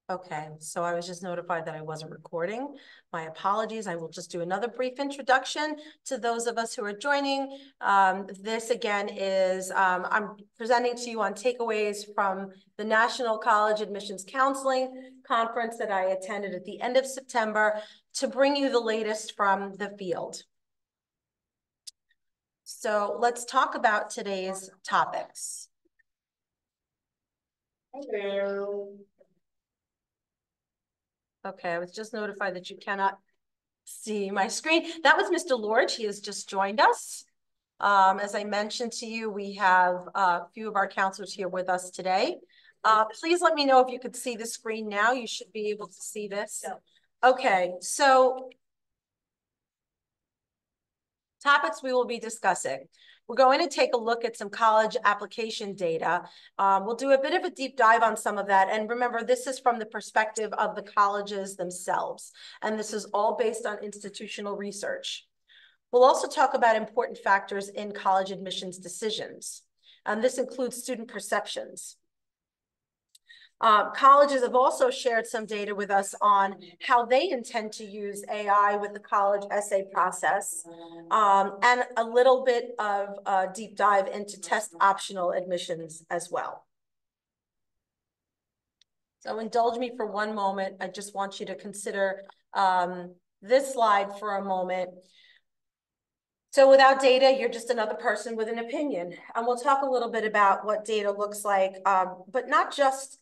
Okay, so I was just notified that I wasn't recording. My apologies. I will just do another brief introduction to those of us who are joining. This again is, I'm presenting to you on takeaways from the National College Admissions Counseling Conference that I attended at the end of September to bring you the latest from the field. So let's talk about today's topics. Hello. Okay, I was just notified that you cannot see my screen. That was Mr. Lorrie. He has just joined us. As I mentioned to you, we have a few of our counselors here with us today. Please let me know if you could see the screen now. You should be able to see this. Okay, so topics we will be discussing. We're going to take a look at some college application data. We'll do a bit of a deep dive on some of that. And remember, this is from the perspective of the colleges themselves. And this is all based on institutional research. We'll also talk about important factors in college admissions decisions. And this includes student perceptions. Colleges have also shared some data with us on how they intend to use AI with the college essay process, and a little bit of a deep dive into test optional admissions as well. So indulge me for one moment. I just want you to consider this slide for a moment. So without data, you're just another person with an opinion. And we'll talk a little bit about what data looks like, but not just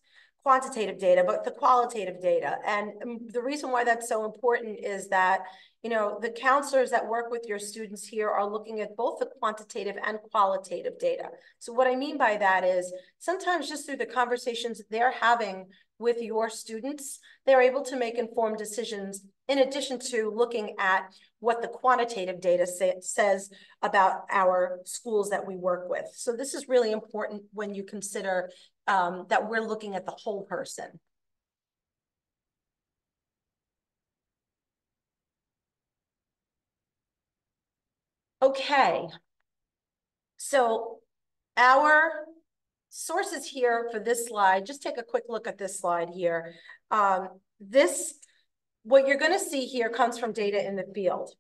quantitative data, but the qualitative data. And the reason why that's so important is that, you know, the counselors that work with your students here are looking at both the quantitative and qualitative data. So what I mean by that is sometimes just through the conversations they're having with your students, they're able to make informed decisions in addition to looking at what the quantitative data says about our schools that we work with. So this is really important when you consider that we're looking at the whole person. Okay, so our sources here for this slide, just take a quick look at this slide here. What you're going to see here comes from data in the field.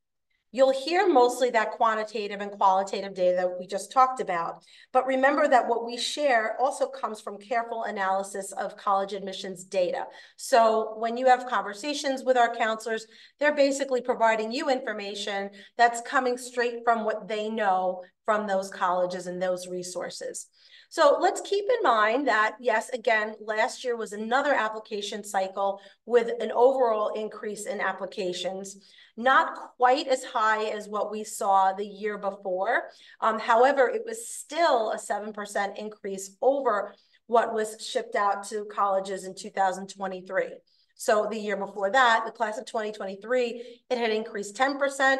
You'll hear mostly that quantitative and qualitative data that we just talked about. But remember that what we share also comes from careful analysis of college admissions data. So when you have conversations with our counselors, they're basically providing you information that's coming straight from what they know from those colleges and those resources. So let's keep in mind that, yes, again, last year was another application cycle with an overall increase in applications. Not quite as high as what we saw the year before. However, it was still a 7% increase over what was shipped out to colleges in 2023. So the year before that, the class of 2023, it had increased 10%.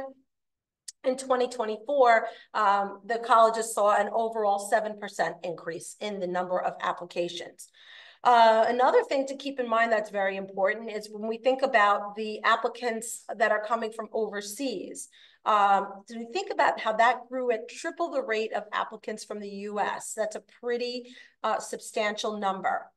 In 2024, the colleges saw an overall 7% increase in the number of applications. Another thing to keep in mind that's very important is when we think about the applicants that are coming from overseas, do we think about how that grew at triple the rate of applicants from the US? That's a pretty substantial number.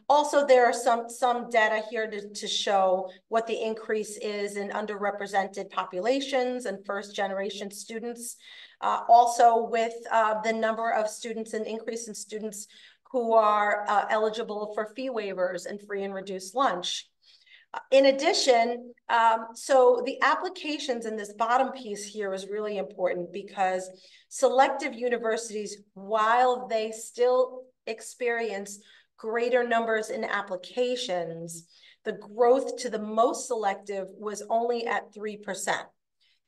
Also, there are some data here to show what the increase is in underrepresented populations and first-generation students. Also with the number of students and increase in students who are eligible for fee waivers and free and reduced lunch. In addition, so the applications in this bottom piece here is really important because selective universities, while they still experience greater numbers in applications, the growth to the most selective was only at 3%.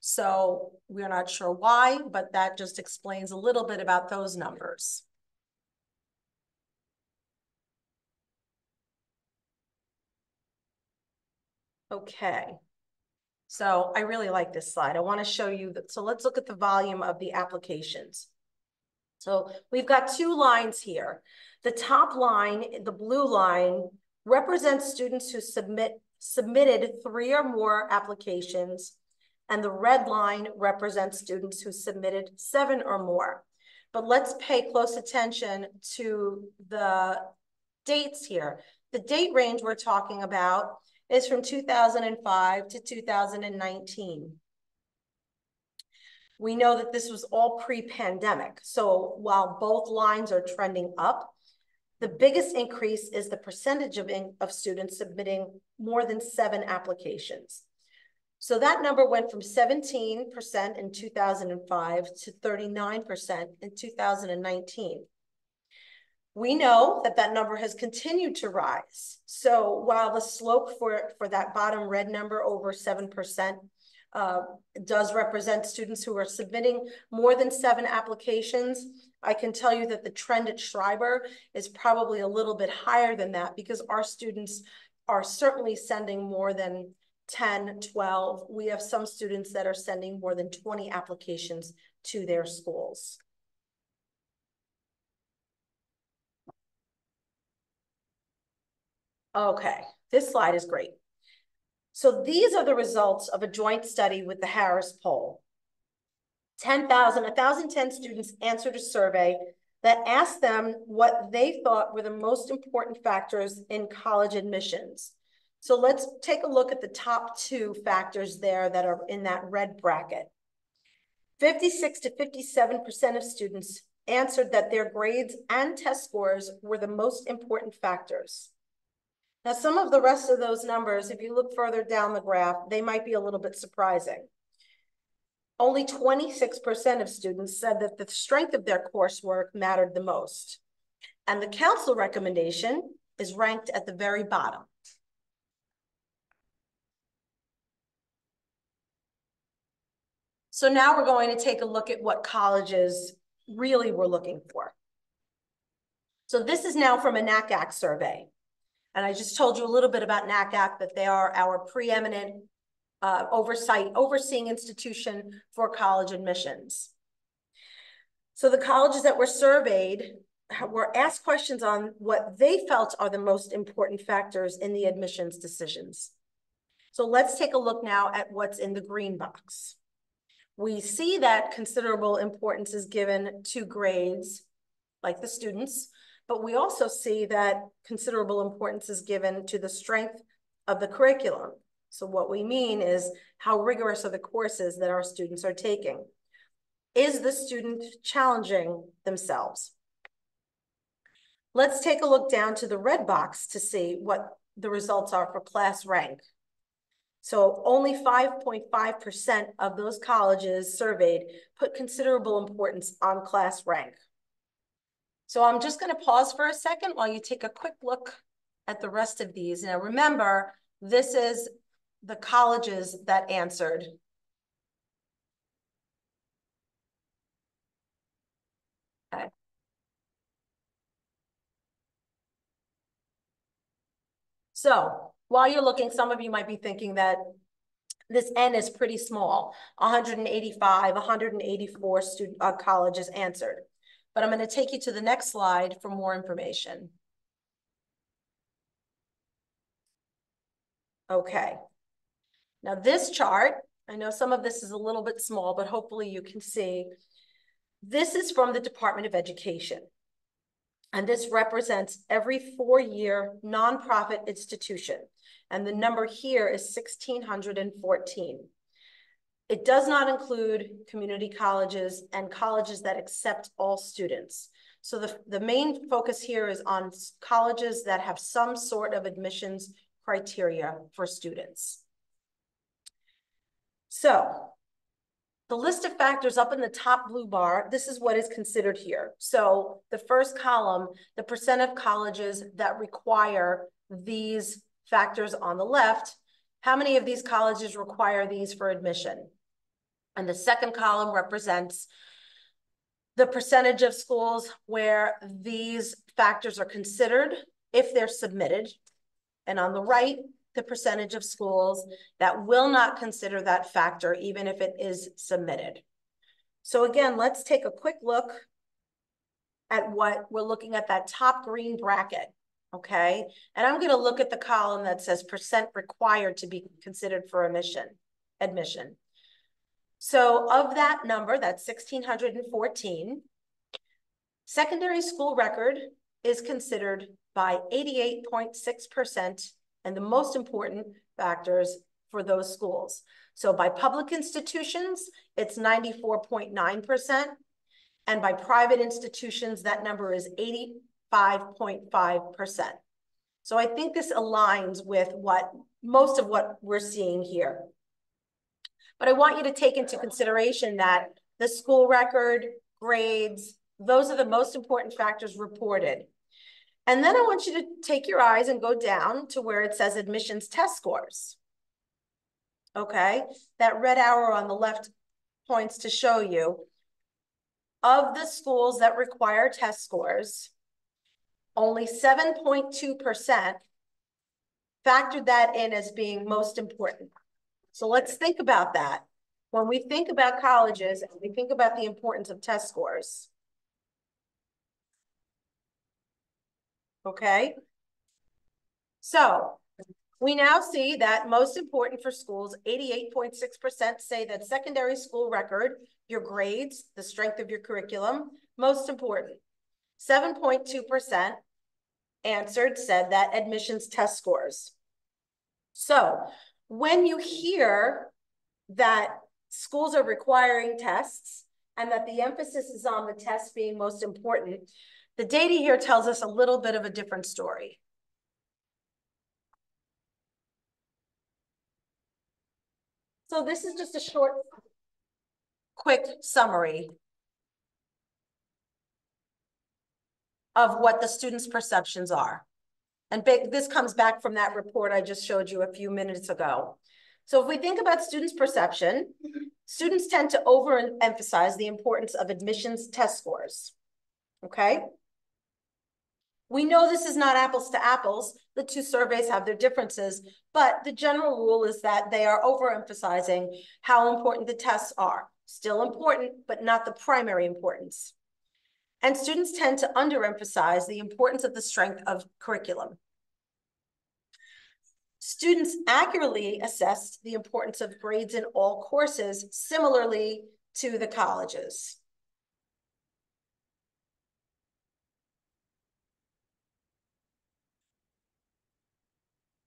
So we're not sure why, but that just explains a little bit about those numbers. Okay, so I really like this slide. I want to show you that. So let's look at the volume of the applications. So we've got two lines here. The top line, the blue line, represents students who submitted 3 or more applications, and the red line represents students who submitted 7 or more. But let's pay close attention to the dates here. The date range we're talking about is from 2005 to 2019. We know that this was all pre-pandemic. So while both lines are trending up, the biggest increase is the percentage of students submitting more than 7 applications. So that number went from 17% in 2005 to 39% in 2019. We know that that number has continued to rise. So while the slope for that bottom red number over 7% does represent students who are submitting more than 7 applications, I can tell you that the trend at Schreiber is probably a little bit higher than that because our students are certainly sending more than 10, 12. We have some students that are sending more than 20 applications to their schools. Okay, this slide is great. So these are the results of a joint study with the Harris poll. 1,010 students answered a survey that asked them what they thought were the most important factors in college admissions. So let's take a look at the top 2 factors there that are in that red bracket. 56 to 57% of students answered that their grades and test scores were the most important factors. Now, some of the rest of those numbers, if you look further down the graph, they might be a little bit surprising. Only 26% of students said that the strength of their coursework mattered the most. And the council recommendation is ranked at the very bottom. So now we're going to take a look at what colleges really were looking for. So this is now from a NACAC survey. And I just told you a little bit about NACAC, that they are our preeminent overseeing institution for college admissions. So the colleges that were surveyed were asked questions on what they felt are the most important factors in the admissions decisions. So let's take a look now at what's in the green box. We see that considerable importance is given to grades, like the students, but we also see that considerable importance is given to the strength of the curriculum. So what we mean is how rigorous are the courses that our students are taking. Is the student challenging themselves? Let's take a look down to the red box to see what the results are for class rank. So only 5.5% of those colleges surveyed put considerable importance on class rank. So I'm just going to pause for a second while you take a quick look at the rest of these. Now remember, this is the colleges that answered. Okay. So while you're looking, some of you might be thinking that this N is pretty small, 185, 184 colleges answered. But I'm going to take you to the next slide for more information. Okay. Now this chart, I know some of this is a little bit small, but hopefully you can see. This is from the Department of Education. And this represents every 4-year nonprofit institution. And the number here is 1,614. It does not include community colleges and colleges that accept all students. So the main focus here is on colleges that have some sort of admissions criteria for students. So the list of factors up in the top blue bar, this is what is considered here. So the first column, the percent of colleges that require these factors on the left, how many of these colleges require these for admission? And the second column represents the percentage of schools where these factors are considered if they're submitted. And on the right, the percentage of schools that will not consider that factor, even if it is submitted. So again, let's take a quick look at what we're looking at, that top green bracket, okay? And I'm gonna look at the column that says percent required to be considered for admission. So of that number, that's 1,614, secondary school record is considered by 88.6%, and the most important factors for those schools. So by public institutions, it's 94.9%, and by private institutions, that number is 85.5%. So I think this aligns with most of what we're seeing here. But I want you to take into consideration that the school record, grades, those are the most important factors reported. And then I want you to take your eyes and go down to where it says admissions test scores. Okay, that red arrow on the left points to show you of the schools that require test scores, only 7.2% factored that in as being most important. So let's think about that. When we think about colleges and we think about the importance of test scores. Okay. So we now see that most important for schools, 88.6% say that secondary school record, your grades, the strength of your curriculum, most important. 7.2% said that admissions test scores. So when you hear that schools are requiring tests and that the emphasis is on the tests being most important, the data here tells us a little bit of a different story. So this is just a short, quick summary of what the students' perceptions are. And this comes back from that report I just showed you a few minutes ago. So if we think about students' perception, students tend to overemphasize the importance of admissions test scores, okay? We know this is not apples to apples. The two surveys have their differences, but the general rule is that they are overemphasizing how important the tests are. Still important, but not the primary importance. And students tend to underemphasize the importance of the strength of curriculum. Students accurately assessed the importance of grades in all courses, similarly to the colleges.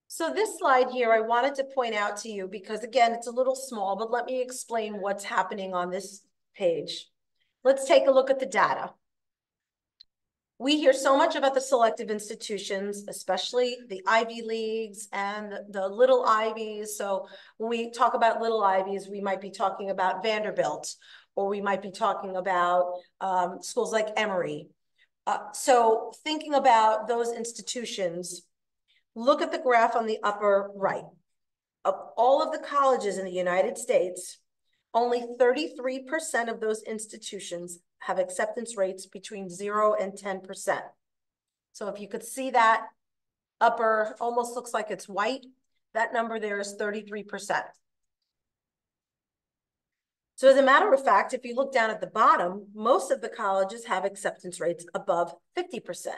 So this slide here, I wanted to point out to you because again, it's a little small, but let me explain what's happening on this page. Let's take a look at the data. We hear so much about the selective institutions, especially the Ivy Leagues and the little Ivies. So when we talk about little Ivies, we might be talking about Vanderbilt, or we might be talking about schools like Emory. So thinking about those institutions, look at the graph on the upper right. Of all of the colleges in the United States, only 33% of those institutions have acceptance rates between 0 and 10%. So if you could see that upper, almost looks like it's white, that number there is 33%. So as a matter of fact, if you look down at the bottom, most of the colleges have acceptance rates above 50%,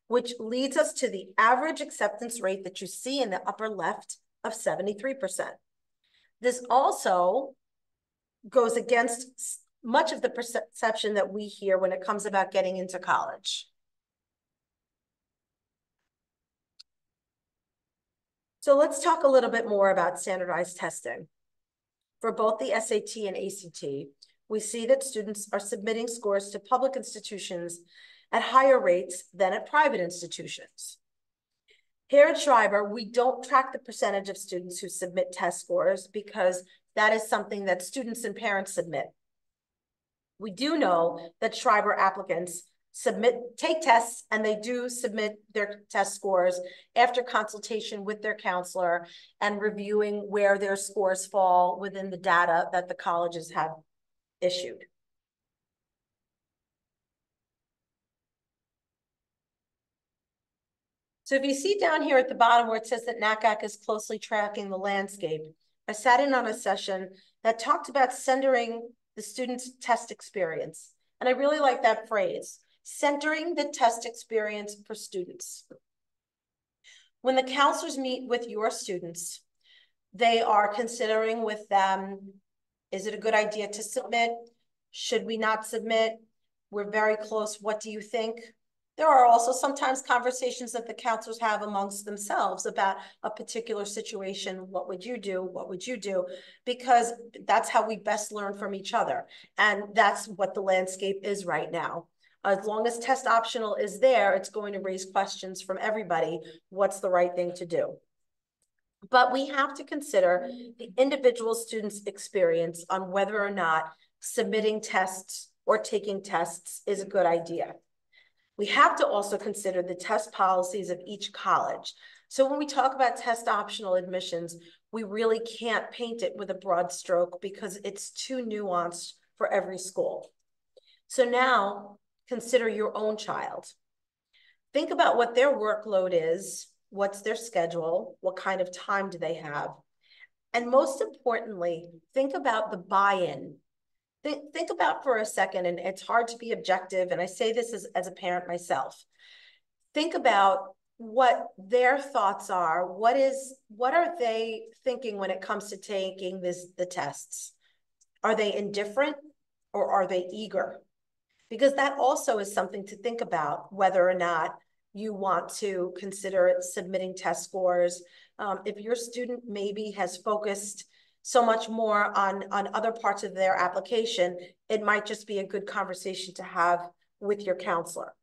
which leads us to the average acceptance rate that you see in the upper left of 73%. This also goes against much of the perception that we hear when it comes about getting into college. So let's talk a little bit more about standardized testing. For both the SAT and ACT, we see that students are submitting scores to public institutions at higher rates than at private institutions. Here at Schreiber, we don't track the percentage of students who submit test scores because that is something that students and parents submit. We do know that Schreiber applicants take tests, and they do submit their test scores after consultation with their counselor and reviewing where their scores fall within the data that the colleges have issued. So if you see down here at the bottom where it says that NACAC is closely tracking the landscape, I sat in on a session that talked about centering the student's test experience. And I really like that phrase, centering the test experience for students. When the counselors meet with your students, they are considering with them, is it a good idea to submit? Should we not submit? We're very close. What do you think? There are also sometimes conversations that the counselors have amongst themselves about a particular situation. What would you do? What would you do? Because that's how we best learn from each other. And that's what the landscape is right now. As long as test optional is there, it's going to raise questions from everybody. What's the right thing to do? But we have to consider the individual student's experience on whether or not submitting tests or taking tests is a good idea. We have to also consider the test policies of each college. So when we talk about test optional admissions, we really can't paint it with a broad stroke because it's too nuanced for every school. So now consider your own child. Think about what their workload is, what's their schedule, what kind of time do they have? And most importantly, think about the buy-in. Think about for a second, and it's hard to be objective, and I say this as a parent myself. Think about what their thoughts are. What are they thinking when it comes to taking the tests? Are they indifferent or are they eager? Because that also is something to think about, whether or not you want to consider submitting test scores. If your student maybe has focused so much more on other parts of their application, it might just be a good conversation to have with your counselor.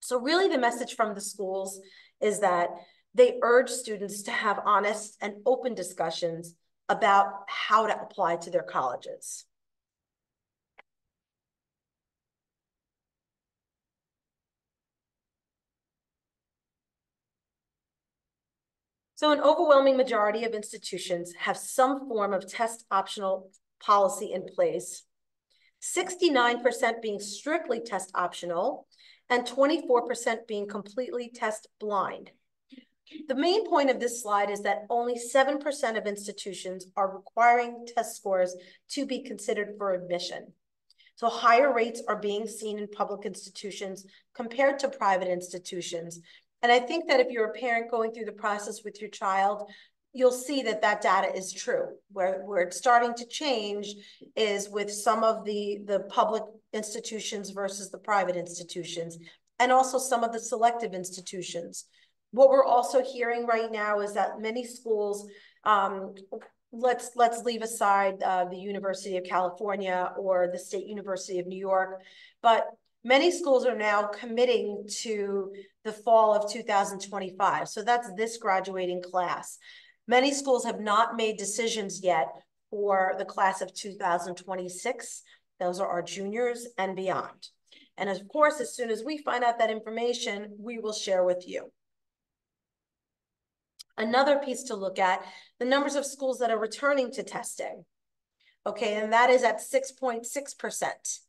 So really the message from the schools is that they urge students to have honest and open discussions about how to apply to their colleges. So an overwhelming majority of institutions have some form of test optional policy in place, 69% being strictly test optional and 24% being completely test blind. The main point of this slide is that only 7% of institutions are requiring test scores to be considered for admission. So higher rates are being seen in public institutions compared to private institutions. And I think that if you're a parent going through the process with your child, you'll see that that data is true. Where it's starting to change is with some of the public institutions versus the private institutions, and also some of the selective institutions. What we're also hearing right now is that many schools, let's leave aside the University of California or the State University of New York, but many schools are now committing to the fall of 2025. So that's this graduating class. Many schools have not made decisions yet for the class of 2026. Those are our juniors and beyond. And of course, as soon as we find out that information, we will share with you. Another piece to look at, the numbers of schools that are returning to testing. Okay, and that is at 6.6%,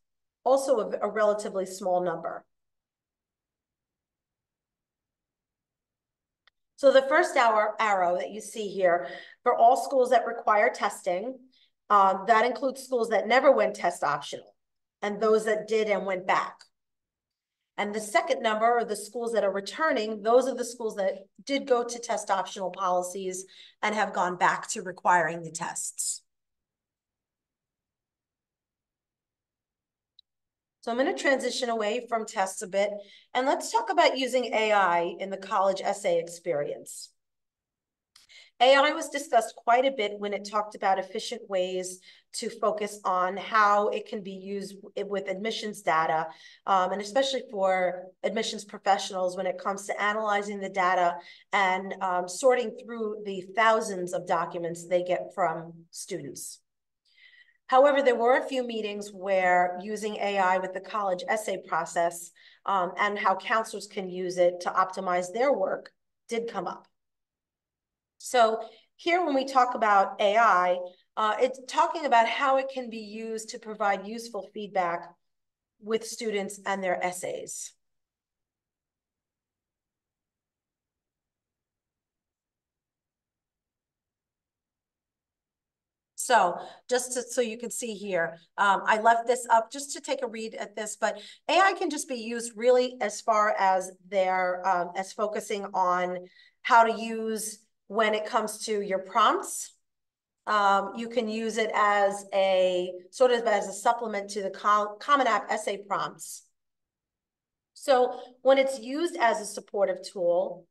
also a relatively small number. So the first arrow that you see here, for all schools that require testing, that includes schools that never went test optional and those that did and went back. And the second number are the schools that are returning. Those are the schools that did go to test optional policies and have gone back to requiring the tests. So I'm going to transition away from tests a bit, and let's talk about using AI in the college essay experience. AI was discussed quite a bit when it talked about efficient ways to focus on how it can be used with admissions data, and especially for admissions professionals when it comes to analyzing the data and sorting through the thousands of documents they get from students. However, there were a few meetings where using AI with the college essay process and how counselors can use it to optimize their work did come up. So here, when we talk about AI, it's talking about how it can be used to provide useful feedback with students and their essays. So so you can see here, I left this up just to take a read at this, but AI can just be used really as far as as focusing on how to use when it comes to your prompts. You can use it as a sort of as a supplement to the Common App essay prompts. So when it's used as a supportive tool,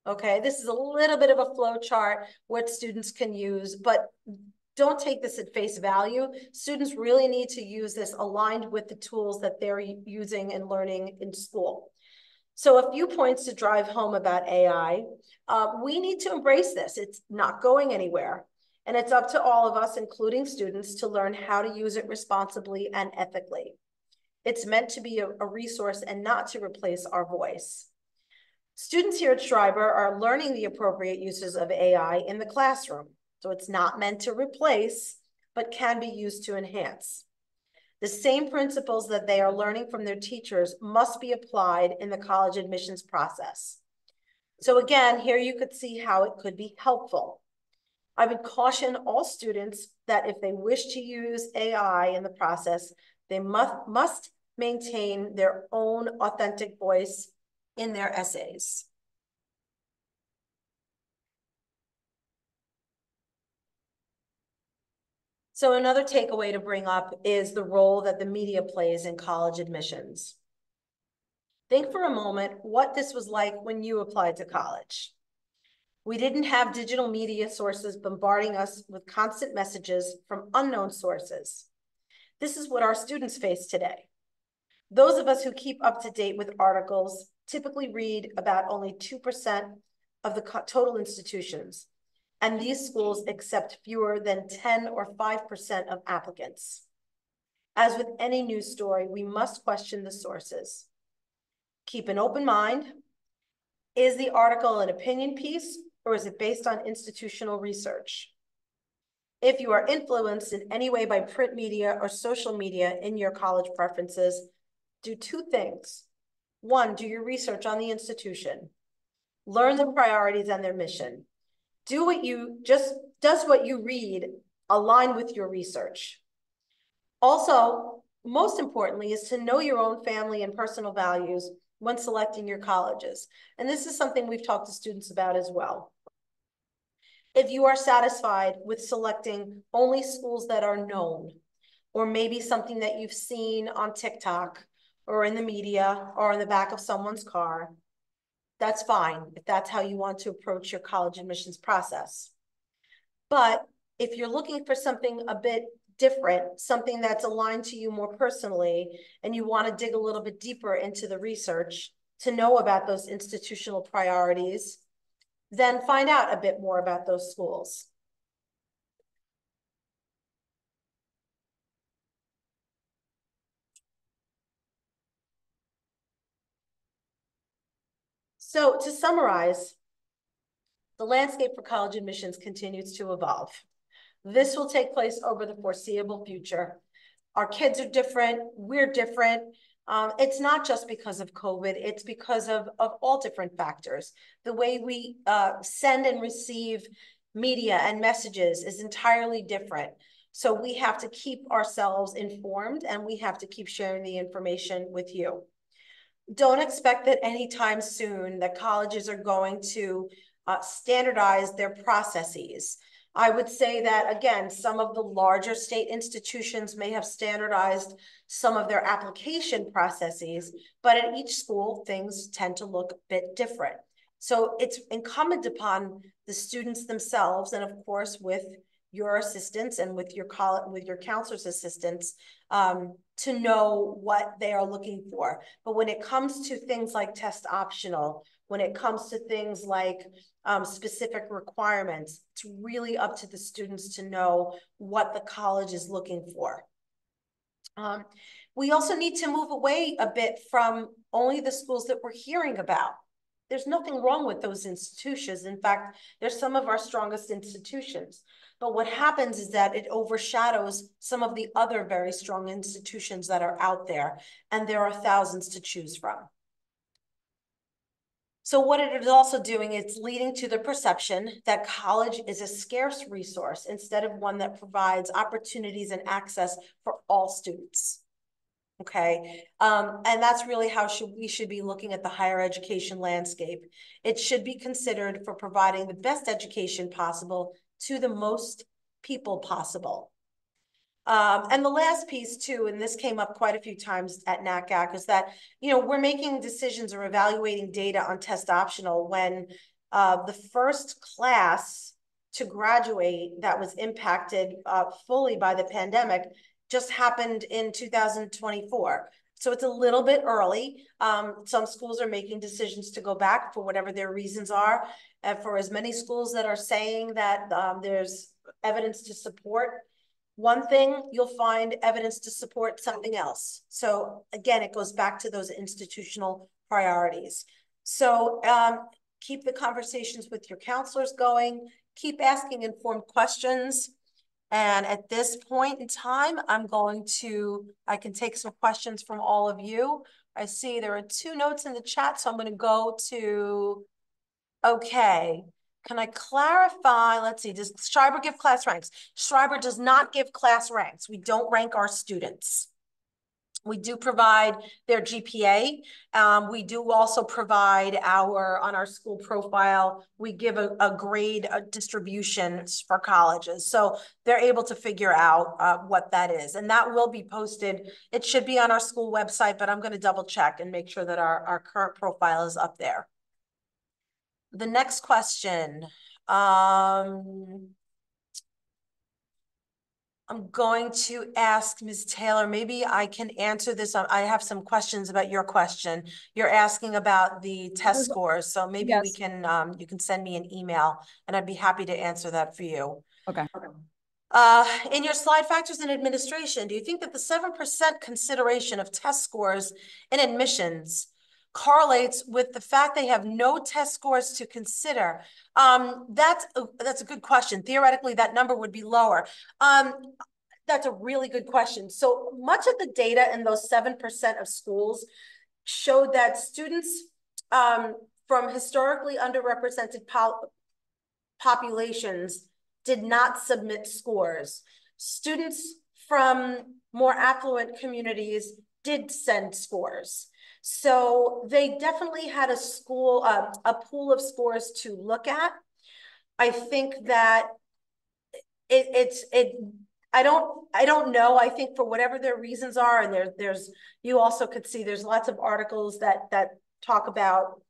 okay, this is a little bit of a flow chart what students can use, but don't take this at face value. Students really need to use this aligned with the tools that they're using and learning in school. So a few points to drive home about AI. We need to embrace this. It's not going anywhere. And it's up to all of us, including students, to learn how to use it responsibly and ethically. It's meant to be a resource and not to replace our voice. Students here at Schreiber are learning the appropriate uses of AI in the classroom. So it's not meant to replace, but can be used to enhance. The same principles that they are learning from their teachers must be applied in the college admissions process. So again, here you could see how it could be helpful. I would caution all students that if they wish to use AI in the process, they must maintain their own authentic voice in their essays. So another takeaway to bring up is the role that the media plays in college admissions. Think for a moment what this was like when you applied to college. We didn't have digital media sources bombarding us with constant messages from unknown sources. This is what our students face today. Those of us who keep up to date with articles typically read about only 2% of the total institutions, and these schools accept fewer than 10 or 5% of applicants. As with any news story, we must question the sources. Keep an open mind. Is the article an opinion piece, or is it based on institutional research? If you are influenced in any way by print media or social media in your college preferences, do two things. One, do your research on the institution. Learn the priorities and their mission. Does what you read align with your research? Also, most importantly, is to know your own family and personal values when selecting your colleges. And this is something we've talked to students about as well. If you are satisfied with selecting only schools that are known, or maybe something that you've seen on TikTok or in the media or in the back of someone's car, that's fine if that's how you want to approach your college admissions process. But if you're looking for something a bit different, something that's aligned to you more personally, and you want to dig a little bit deeper into the research to know about those institutional priorities, then find out a bit more about those schools. So to summarize, the landscape for college admissions continues to evolve. This will take place over the foreseeable future. Our kids are different, we're different. It's not just because of COVID, it's because of all different factors. The way we send and receive media and messages is entirely different. So we have to keep ourselves informed, and we have to keep sharing the information with you. Don't expect that anytime soon that colleges are going to standardize their processes. I would say that, again, some of the larger state institutions may have standardized some of their application processes, but at each school, things tend to look a bit different. So it's incumbent upon the students themselves, and of course with your assistants and with your counselor's assistants, to know what they are looking for. But when it comes to things like test optional, when it comes to things like specific requirements, it's really up to the students to know what the college is looking for. We also need to move away a bit from only the schools that we're hearing about. There's nothing wrong with those institutions. In fact, they're some of our strongest institutions. But what happens is that it overshadows some of the other very strong institutions that are out there, and there are thousands to choose from. So what it is also doing is leading to the perception that college is a scarce resource instead of one that provides opportunities and access for all students. Okay, and that's really how we should be looking at the higher education landscape. It should be considered for providing the best education possible to the most people possible. And the last piece too, and this came up quite a few times at NACAC, is that, we're making decisions or evaluating data on test optional when the first class to graduate that was impacted fully by the pandemic just happened in 2024. So it's a little bit early. Some schools are making decisions to go back for whatever their reasons are. And for as many schools that are saying that there's evidence to support one thing, you'll find evidence to support something else. So again, it goes back to those institutional priorities. So keep the conversations with your counselors going, keep asking informed questions. And at this point in time, I can take some questions from all of you. I see there are 2 notes in the chat, so I'm going to go to, okay. Can I clarify? Let's see, does Schreiber give class ranks? Schreiber does not give class ranks. We don't rank our students. We do provide their GPA. We do also provide on our school profile, we give a grade distribution for colleges. So they're able to figure out what that is. And that will be posted. It should be on our school website, but I'm going to double check and make sure that our current profile is up there. The next question, I'm going to ask Ms. Taylor, maybe I can answer this. I have some questions about your question. You're asking about the test scores. So maybe we can, you can send me an email and I'd be happy to answer that for you. Okay. In your slide factors in administration, do you think that the 7% consideration of test scores in admissions correlates with the fact they have no test scores to consider? That's a good question. Theoretically, that number would be lower. That's a really good question. So much of the data in those 7% of schools showed that students from historically underrepresented populations did not submit scores. Students from more affluent communities did send scores. So they definitely had a pool of scores to look at. I think that I don't know. I think for whatever their reasons are, and you also could see there's lots of articles that talk about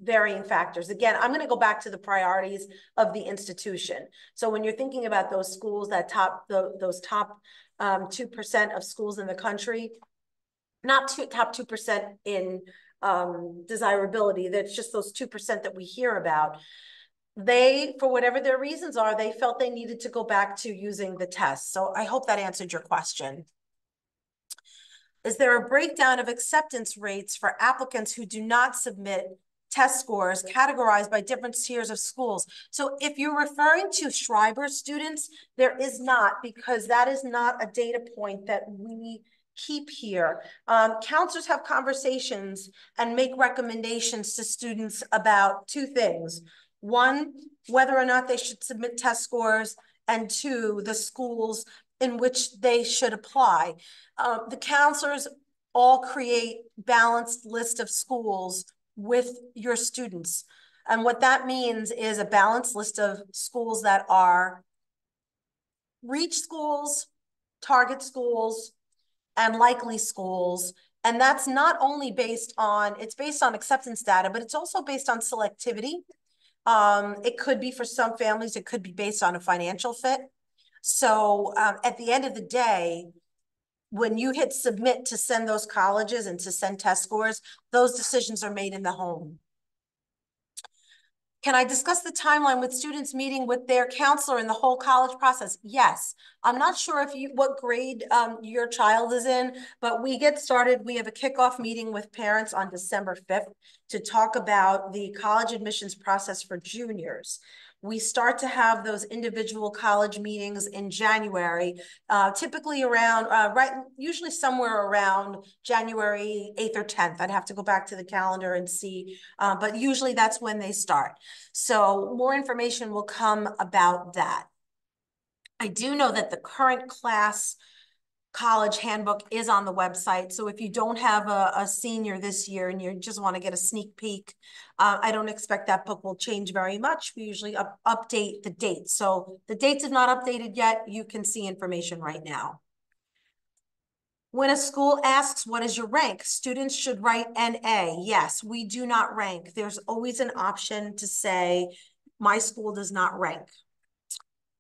varying factors. Again, I'm going to go back to the priorities of the institution. So when you're thinking about those schools that those top 2% of schools in the country, not top 2% in desirability, that's just those 2% that we hear about. They, for whatever their reasons are, they felt they needed to go back to using the test. So I hope that answered your question. Is there a breakdown of acceptance rates for applicants who do not submit test scores categorized by different tiers of schools? So if you're referring to Schreiber students, there is not, because that is not a data point that we keep here. Counselors have conversations and make recommendations to students about 2 things. 1, whether or not they should submit test scores, and 2, the schools in which they should apply. The counselors all create balanced list of schools with your students. And what that means is a balanced list of schools that are reach schools, target schools, and likely schools. And that's not only based on acceptance data, but it's also based on selectivity. It could be, for some families, it could be based on a financial fit. So at the end of the day, when you hit submit to send those colleges and to send test scores, those decisions are made in the home. Can I discuss the timeline with students meeting with their counselor in the whole college process? Yes. I'm not sure what grade your child is in, but we get started. We have a kickoff meeting with parents on December 5th to talk about the college admissions process for juniors. We start to have those individual college meetings in January, typically around, usually somewhere around January 8th or 10th. I'd have to go back to the calendar and see, but usually that's when they start. So more information will come about that. I do know that the current class college handbook is on the website. So if you don't have a senior this year and you just want to get a sneak peek, I don't expect that book will change very much. We usually update the dates. So the dates have not updated yet. You can see information right now. When a school asks, what is your rank? Students should write NA. Yes, we do not rank. There's always an option to say, my school does not rank.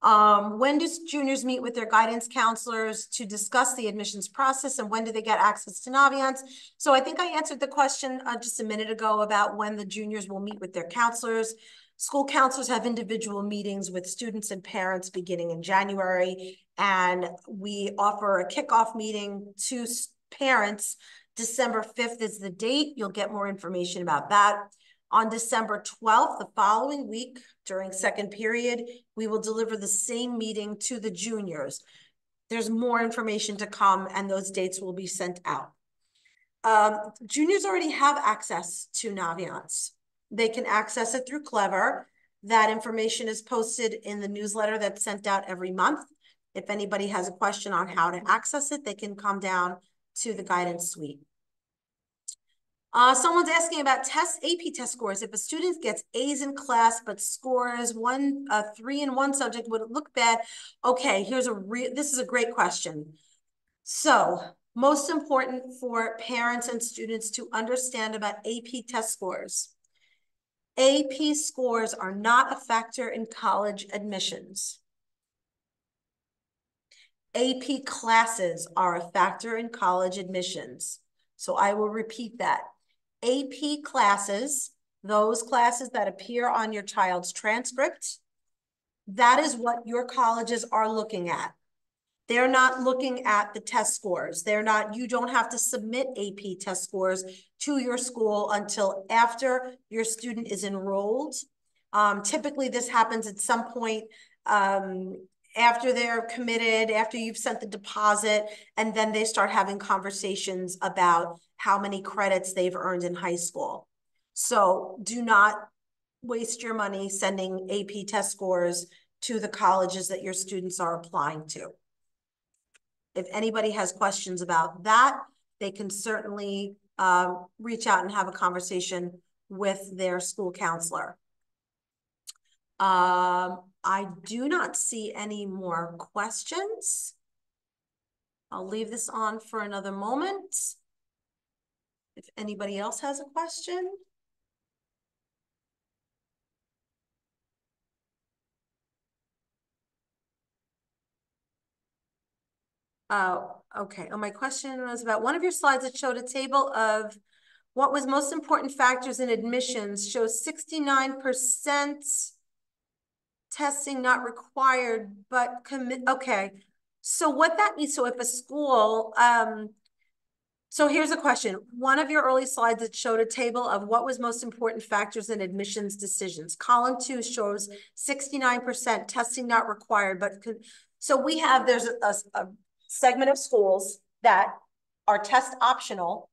When do juniors meet with their guidance counselors to discuss the admissions process, and when do they get access to Naviance? So I think I answered the question just a minute ago about when the juniors will meet with their counselors. School counselors have individual meetings with students and parents beginning in January, and we offer a kickoff meeting to parents. December 5th is the date. You'll get more information about that. On December 12th, the following week, during second period, we will deliver the same meeting to the juniors. There's more information to come, and those dates will be sent out. Juniors already have access to Naviance. They can access it through Clever. That information is posted in the newsletter that's sent out every month. If anybody has a question on how to access it, they can come down to the guidance suite. Someone's asking about AP test scores. If a student gets A's in class but scores 3 in one subject, would it look bad? Okay, this is a great question. So, most important for parents and students to understand about AP test scores. AP scores are not a factor in college admissions. AP classes are a factor in college admissions. So I will repeat that. AP classes, those classes that appear on your child's transcript, that is what your colleges are looking at. They're not looking at the test scores. You don't have to submit AP test scores to your school until after your student is enrolled. Typically, this happens at some point after they're committed, after you've sent the deposit, and then they start having conversations about how many credits they've earned in high school. So do not waste your money sending AP test scores to the colleges that your students are applying to. If anybody has questions about that, they can certainly reach out and have a conversation with their school counselor. I do not see any more questions. I'll leave this on for another moment. If anybody else has a question. Oh, okay. Oh, my question was about one of your slides that showed a table of what was most important factors in admissions, shows 69% testing not required, but okay. So what that means, so if a school, so here's a question. One of your early slides that showed a table of what was most important factors in admissions decisions. Column 2 shows 69% testing not required, but so there's a segment of schools that are test optional,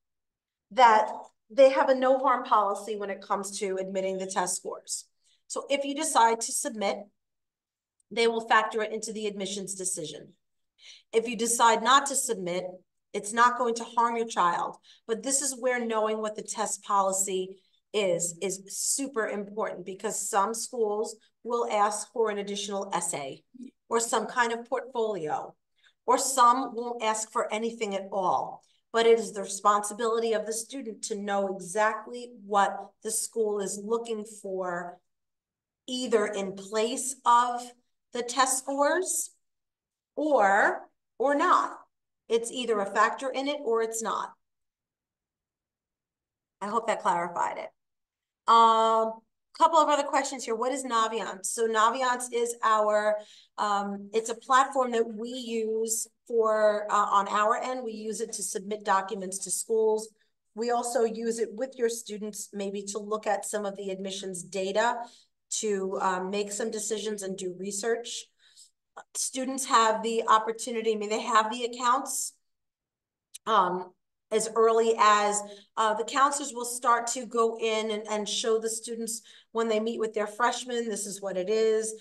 that they have a no harm policy when it comes to admitting the test scores. So if you decide to submit, they will factor it into the admissions decision. If you decide not to submit, it's not going to harm your child. But this is where knowing what the test policy is super important, because some schools will ask for an additional essay or some kind of portfolio, or some won't ask for anything at all. But it is the responsibility of the student to know exactly what the school is looking for, either in place of the test scores or not. It's either a factor in it or it's not. I hope that clarified it. Couple of other questions here. What is Naviance? So Naviance is it's a platform that we use for, on our end, we use it to submit documents to schools. We also use it with your students, maybe to look at some of the admissions data, to make some decisions and do research. Students have the opportunity, they have the accounts as early as the counselors will start to go in and show the students when they meet with their freshmen, this is what it is.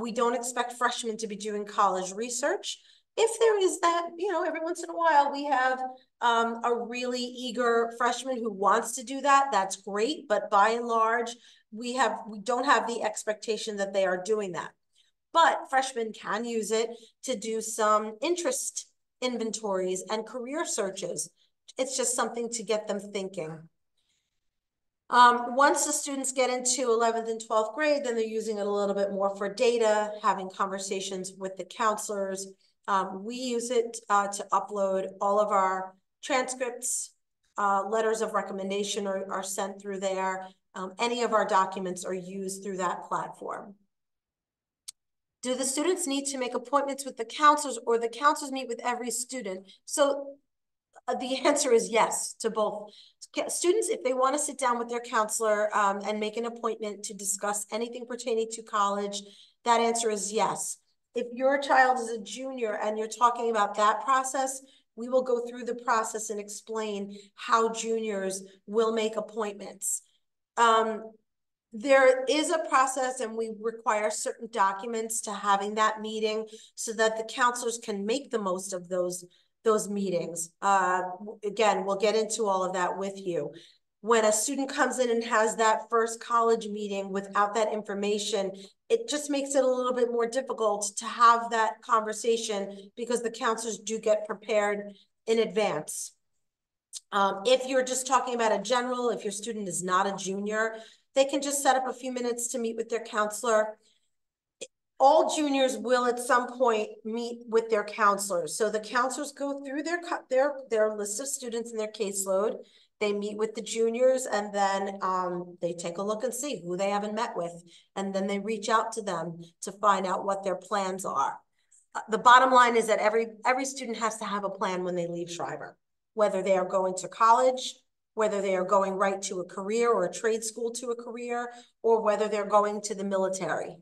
We don't expect freshmen to be doing college research, If there is that, every once in a while, we have a really eager freshman who wants to do that, that's great. But by and large, we don't have the expectation that they are doing that. But freshmen can use it to do some interest inventories and career searches. It's just something to get them thinking. Once the students get into 11th and 12th grade, then they're using it a little bit more for data, having conversations with the counselors. We use it to upload all of our transcripts, letters of recommendation are sent through there. Any of our documents are used through that platform. Do the students need to make appointments with the counselors, or the counselors meet with every student? So the answer is yes to both. Students, if they want to sit down with their counselor and make an appointment to discuss anything pertaining to college, that answer is yes. If your child is a junior and you're talking about that process, we will go through the process and explain how juniors will make appointments. There is a process, and we require certain documents to having that meeting so that the counselors can make the most of those meetings. Again, we'll get into all of that with you. When a student comes in and has that first college meeting without that information, it just makes it a little bit more difficult to have that conversation, because the counselors do get prepared in advance. If you're just talking about a general, if your student is not a junior, they can just set up a few minutes to meet with their counselor. All juniors will at some point meet with their counselors. So the counselors go through their list of students in their caseload. They meet with the juniors, and then they take a look and see who they haven't met with. And then they reach out to them to find out what their plans are. The bottom line is that every student has to have a plan when they leave Schreiber, whether they are going to college, whether they are going right to a career or a trade school to a career, or whether they're going to the military.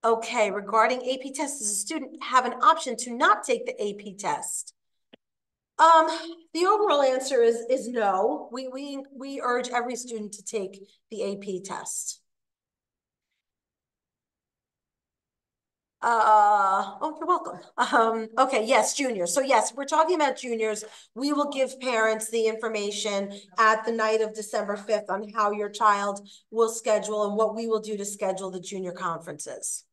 Okay, regarding AP tests, does a student have an option to not take the AP test? The overall answer is no. We urge every student to take the AP test. Oh, you're welcome. Okay, yes, juniors. So yes, we're talking about juniors. We will give parents the information at the night of December 5th on how your child will schedule and what we will do to schedule the junior conferences.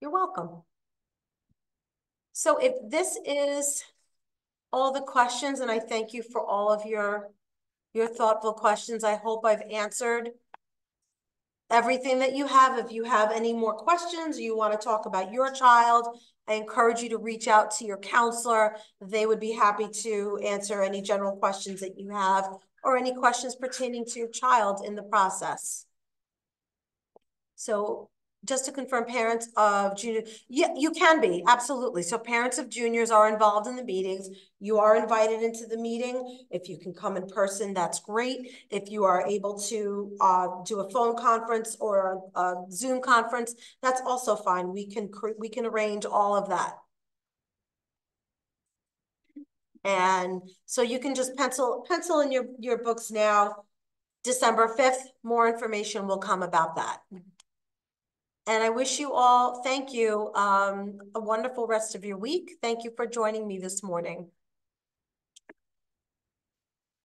You're welcome. So if this is all the questions, and I thank you for all of your thoughtful questions, I hope I've answered everything that you have. If you have any more questions, or you want to talk about your child, I encourage you to reach out to your counselor. They would be happy to answer any general questions that you have, or any questions pertaining to your child in the process. So just to confirm, parents of junior, yeah, you can be, absolutely. So parents of juniors are involved in the meetings. You are invited into the meeting. If you can come in person, that's great. If you are able to do a phone conference or a Zoom conference, that's also fine. We can arrange all of that. And so you can just pencil in your books now. December 5th, more information will come about that. And I wish you all, thank you, a wonderful rest of your week. Thank you for joining me this morning.